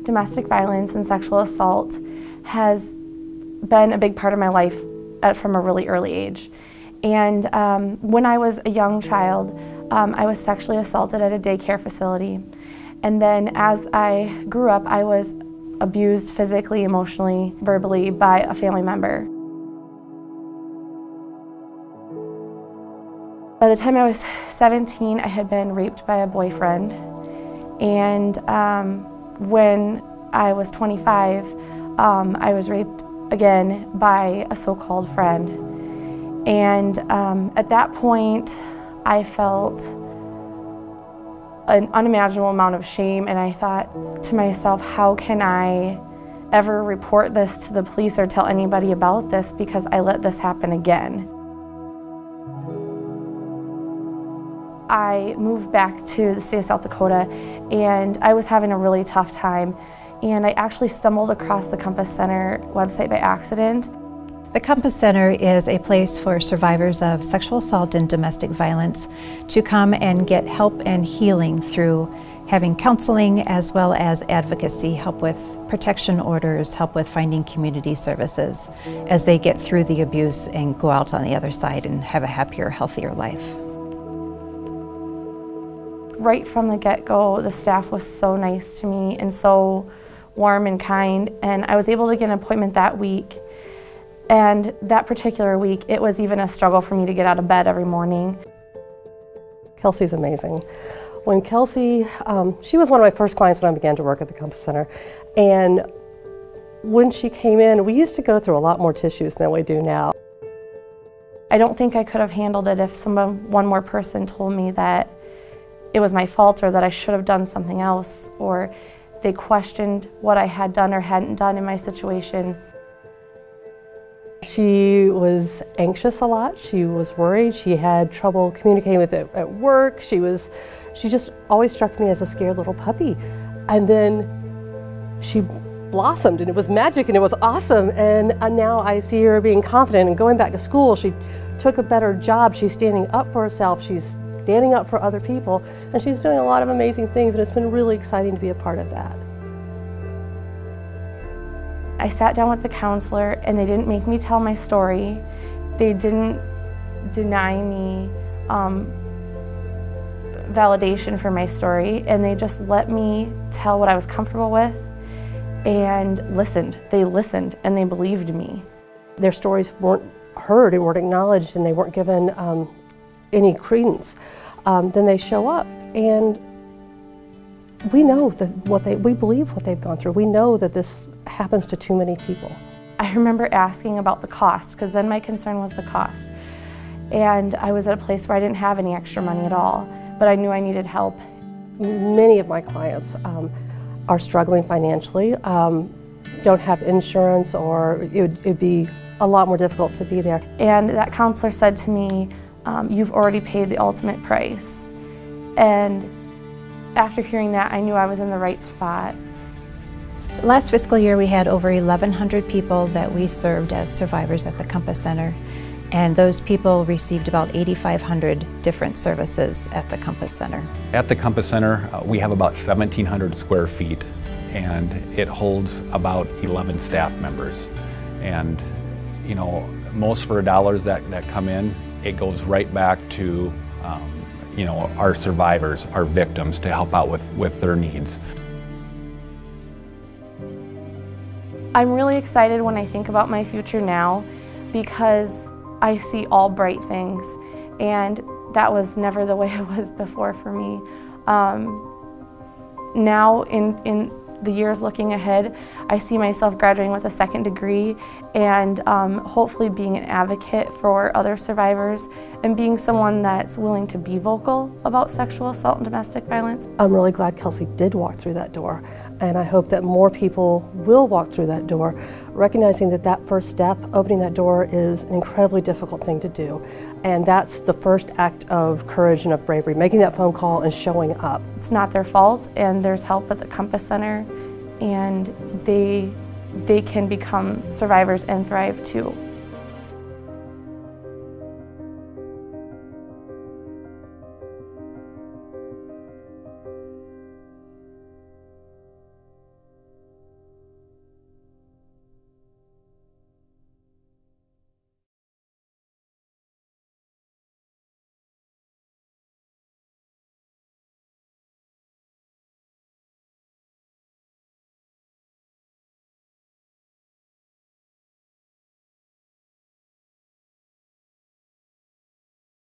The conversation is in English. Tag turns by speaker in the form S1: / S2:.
S1: Domestic violence and sexual assault has been a big part of my life from a really early age. And when I was a young child, I was sexually assaulted at a daycare facility. And then as I grew up, I was abused physically, emotionally, verbally by a family member. By the time I was 17, I had been raped by a boyfriend. And when I was 25, I was raped again by a so-called friend. And at that point, I felt an unimaginable amount of shame, and I thought to myself, how can I ever report this to the police or tell anybody about this because I let this happen again? I moved back to the state of South Dakota, and I was having a really tough time, and I actually stumbled across the Compass Center website by accident.
S2: The Compass Center is a place for survivors of sexual assault and domestic violence to come and get help and healing through having counseling as well as advocacy, help with protection orders, help with finding community services as they get through the abuse and go out on the other side and have a happier, healthier life.
S1: Right from the get-go, the staff was so nice to me and so warm and kind, and I was able to get an appointment that week. And that particular week, it was even a struggle for me to get out of bed every morning.
S3: Kelsey's amazing. When Kelsey, she was one of my first clients when I began to work at the Compass Center. And when she came in, we used to go through a lot more tissues than we do now.
S1: I don't think I could have handled it if one more person told me that it was my fault or that I should have done something else, or they questioned what I had done or hadn't done in my situation.
S3: She was anxious a lot. She was worried. She had trouble communicating with it at work. She just always struck me as a scared little puppy. And then she blossomed, and it was magic, and it was awesome. And now I see her being confident and going back to school. She took a better job. She's standing up for herself. She's standing up for other people, and she's doing a lot of amazing things, and it's been really exciting to be a part of that.
S1: I sat down with the counselor, and they didn't make me tell my story. They didn't deny me validation for my story, and they just let me tell what I was comfortable with and listened. They listened, and they believed me.
S3: Their stories weren't heard and weren't acknowledged, and they weren't given any credence. Then they show up, and we know that we believe what they've gone through. We know that this happens to too many people.
S1: I remember asking about the cost, because then my concern was the cost. And I was at a place where I didn't have any extra money at all, but I knew I needed help.
S3: Many of my clients are struggling financially, don't have insurance, or it'd be a lot more difficult to be there.
S1: And that counselor said to me, you've already paid the ultimate price. And after hearing that, I knew I was in the right spot.
S2: Last fiscal year, we had over 1,100 people that we served as survivors at the Compass Center. And those people received about 8,500 different services at the Compass Center.
S4: At the Compass Center, we have about 1,700 square feet, and it holds about 11 staff members. And, you know, most for dollars that come in, it goes right back to you know, our survivors, our victims, to help out with their needs.
S1: I'm really excited when I think about my future now, because I see all bright things, and that was never the way it was before for me. Now in the years looking ahead, I see myself graduating with a second degree and hopefully being an advocate for other survivors and being someone that's willing to be vocal about sexual assault and domestic violence.
S3: I'm really glad Kelsey did walk through that door, and I hope that more people will walk through that door, recognizing that that first step, opening that door, is an incredibly difficult thing to do. And that's the first act of courage and of bravery, making that phone call and showing up.
S1: It's not their fault, and there's help at the Compass Center, and they can become survivors and thrive too.